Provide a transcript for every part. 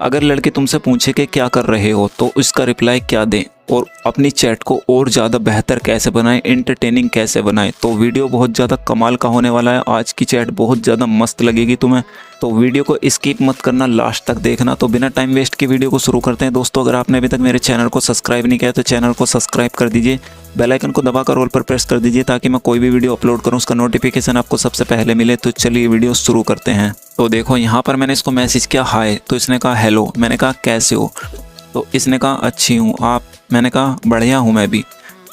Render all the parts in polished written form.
अगर लड़के तुमसे पूछे कि क्या कर रहे हो तो उसका रिप्लाई क्या दें और अपनी चैट को और ज़्यादा बेहतर कैसे बनाएं, एंटरटेनिंग कैसे बनाएं। तो वीडियो बहुत ज़्यादा कमाल का होने वाला है। आज की चैट बहुत ज़्यादा मस्त लगेगी तुम्हें, तो वीडियो को स्किप मत करना, लास्ट तक देखना। तो बिना टाइम वेस्ट की वीडियो को शुरू करते हैं। दोस्तों, अगर आपने अभी तक मेरे चैनल को सब्सक्राइब नहीं किया तो चैनल को सब्सक्राइब कर दीजिए, बेल आइकन को दबाकर ऑल पर प्रेस कर दीजिए ताकि मैं कोई भी वीडियो अपलोड करूँ उसका नोटिफिकेशन आपको सबसे पहले मिले। तो चलिए वीडियो शुरू करते हैं। तो देखो, यहाँ पर मैंने इसको मैसेज किया हाय, तो इसने कहा हेलो। मैंने कहा कैसे हो, तो इसने कहा अच्छी हूँ आप। मैंने कहा बढ़िया हूँ मैं भी।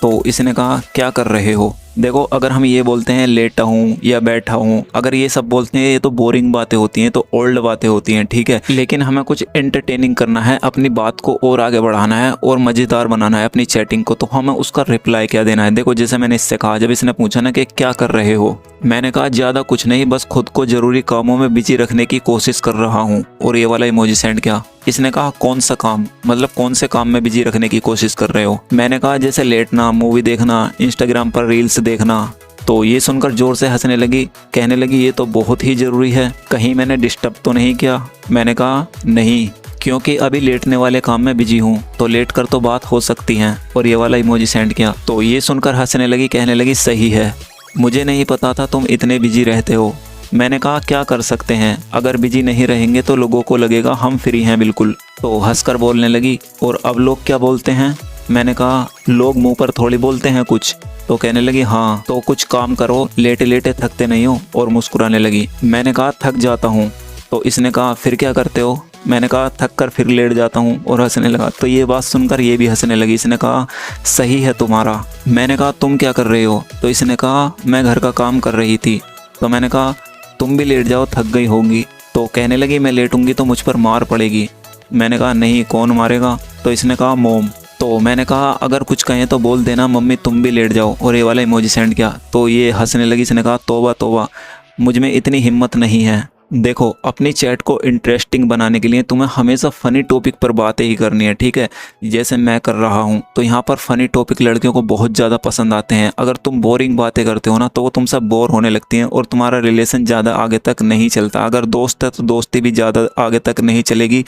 तो इसने कहा क्या कर रहे हो। देखो, अगर हम ये बोलते हैं लेटा हूँ या बैठा हूँ, अगर ये सब बोलते हैं ये तो बोरिंग बातें होती हैं, तो ओल्ड बातें होती हैं, ठीक है। लेकिन हमें कुछ एंटरटेनिंग करना है, अपनी बात को और आगे बढ़ाना है और मज़ेदार बनाना है अपनी चैटिंग को, तो हमें उसका रिप्लाई क्या देना है। देखो, जैसे मैंने इससे कहा, जब इसने पूछा ना कि क्या कर रहे हो, मैंने कहा ज़्यादा कुछ नहीं, बस खुद को ज़रूरी कामों में बिजी रखने की कोशिश कर रहा हूँ। और ये वाला इमोजी सेंड किया। इसने कहा कौन सा काम, मतलब कौन से काम में बिजी रखने की कोशिश कर रहे हो। मैंने कहा जैसे लेटना, मूवी देखना, इंस्टाग्राम पर रील्स देखना। तो ये सुनकर जोर से हंसने लगी, कहने लगी ये तो बहुत ही ज़रूरी है, कहीं मैंने डिस्टर्ब तो नहीं किया। मैंने कहा नहीं, क्योंकि अभी लेटने वाले काम में बिजी हूँ, तो लेट कर तो बात हो सकती है। और ये वाला इमोजी सेंड किया। तो ये सुनकर हंसने लगी, कहने लगी सही है, मुझे नहीं पता था तुम इतने बिजी रहते हो। मैंने कहा क्या कर सकते हैं, अगर बिजी नहीं रहेंगे तो लोगों को लगेगा हम फ्री हैं बिल्कुल। तो हंसकर बोलने लगी और अब लोग क्या बोलते हैं। मैंने कहा लोग मुंह पर थोड़ी बोलते हैं कुछ। तो कहने लगी हाँ, तो कुछ काम करो, लेटे लेटे थकते नहीं हो। और मुस्कुराने लगी। मैंने कहा थक जाता हूँ। तो इसने कहा फिर क्या करते हो। मैंने कहा थक कर फिर लेट जाता हूँ। और हंसने लगा। तो ये बात सुनकर ये भी हंसने लगी। इसने कहा सही है तुम्हारा। मैंने कहा तुम क्या कर रहे हो। तो इसने कहा मैं घर का काम कर रही थी। तो मैंने कहा तुम भी लेट जाओ, थक गई होगी। तो कहने लगी मैं लेटूंगी तो मुझ पर मार पड़ेगी। मैंने कहा नहीं, कौन मारेगा। तो इसने कहा मोम। तो मैंने कहा अगर कुछ कहें तो बोल देना मम्मी तुम भी लेट जाओ। और ये वाला इमोजी सेंड किया। तो ये हंसने लगी। इसने कहा तौबा तौबा, मुझ में इतनी हिम्मत नहीं है। देखो, अपनी चैट को इंटरेस्टिंग बनाने के लिए तुम्हें हमेशा फ़नी टॉपिक पर बातें ही करनी है, ठीक है। जैसे मैं कर रहा हूँ, तो यहाँ पर फ़नी टॉपिक लड़कियों को बहुत ज़्यादा पसंद आते हैं। अगर तुम बोरिंग बातें करते हो ना, तो वो तुमसे बोर होने लगती हैं और तुम्हारा रिलेशन ज़्यादा आगे तक नहीं चलता। अगर दोस्त है तो दोस्ती भी ज़्यादा आगे तक नहीं चलेगी,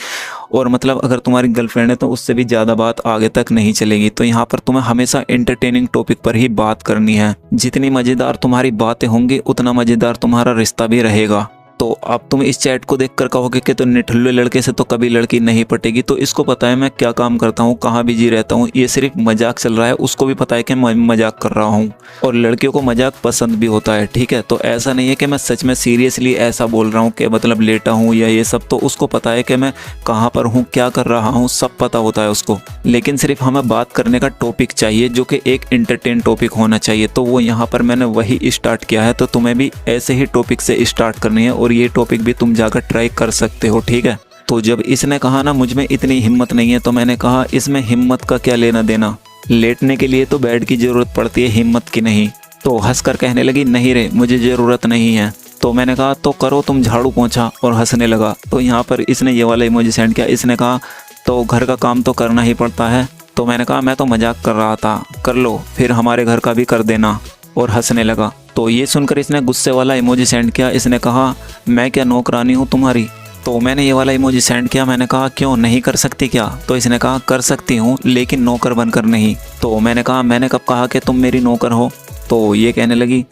और मतलब अगर तुम्हारी गर्लफ्रेंड है तो उससे भी ज़्यादा बात आगे तक नहीं चलेगी। तो यहाँ पर तुम्हें हमेशा एंटरटेनिंग टॉपिक पर ही बात करनी है। जितनी मज़ेदार तुम्हारी बातें होंगी उतना मज़ेदार तुम्हारा रिश्ता भी रहेगा। तो अब तुम इस चैट को देखकर कहोगे कि तो निठल्ले लड़के से तो कभी लड़की नहीं पटेगी। तो इसको पता है मैं क्या काम करता हूँ, कहाँ बिजी रहता हूँ, ये सिर्फ मजाक चल रहा है। उसको भी पता है कि मैं मजाक कर रहा हूँ, और लड़कियों को मजाक पसंद भी होता है, ठीक है। तो ऐसा नहीं है कि मैं सच में सीरियसली ऐसा बोल रहा हूँ कि मतलब लेटा हूँ या ये सब। तो उसको पता है कि मैं कहाँ पर हूँ, क्या कर रहा हूँ, सब पता होता है उसको। लेकिन सिर्फ हमें बात करने का टॉपिक चाहिए जो कि एक एंटरटेन टॉपिक होना चाहिए। तो वो यहाँ पर मैंने वही स्टार्ट किया है। तो तुम्हें भी ऐसे ही टॉपिक से स्टार्ट करनी है, और ये टॉपिक भी तुम जाकर ट्राई कर सकते हो, ठीक है। तो जब इसने कहा ना मुझ में इतनी हिम्मत नहीं है, तो मैंने कहा इसमें हिम्मत का क्या लेना देना, लेटने के लिए तो बेड की ज़रूरत पड़ती है, हिम्मत की नहीं। तो हंसकर कहने लगी नहीं रे, मुझे ज़रूरत नहीं है। तो मैंने कहा तो करो तुम झाड़ू पोंछा। और हंसने लगा। तो यहाँ पर इसने ये वाला इमोजी सेंड किया। इसने कहा तो घर का काम तो करना ही पड़ता है। तो मैंने कहा मैं तो मजाक कर रहा था, कर लो फिर हमारे घर का भी कर देना। और हंसने लगा। तो ये सुनकर इसने गुस्से वाला इमोजी सेंड किया। इसने कहा मैं क्या नौकरानी हूँ तुम्हारी। तो मैंने ये वाला इमोजी सेंड किया। मैंने कहा क्यों, नहीं कर सकती क्या। तो इसने कहा कर सकती हूँ लेकिन नौकर बनकर नहीं। तो मैंने कहा मैंने कब कहा कि तुम मेरी नौकर हो। तो ये कहने लगी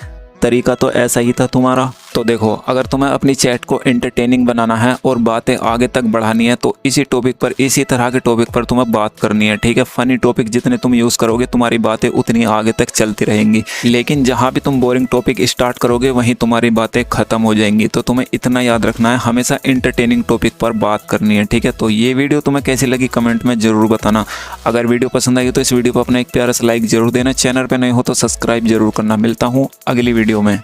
तरीका तो ऐसा ही था तुम्हारा। तो देखो, अगर तुम्हें अपनी चैट को एंटरटेनिंग बनाना है और बातें आगे तक बढ़ानी है तो इसी टॉपिक पर, इसी तरह के टॉपिक पर तुम्हें बात करनी है, ठीक है। फनी टॉपिक जितने तुम यूज़ करोगे तुम्हारी बातें उतनी आगे तक चलती रहेंगी। लेकिन जहाँ भी तुम बोरिंग टॉपिक स्टार्ट करोगे वहीं तुम्हारी बातें ख़त्म हो जाएंगी। तो तुम्हें इतना याद रखना है, हमेशा एंटरटेनिंग टॉपिक पर बात करनी है, ठीक है। तो ये वीडियो तुम्हें कैसी लगी कमेंट में ज़रूर बताना। अगर वीडियो पसंद आई तो इस वीडियो को अपना एक प्यारा सा लाइक ज़रूर देना। चैनल पर नए हो तो सब्सक्राइब जरूर करना। मिलता हूँ अगली वीडियो में।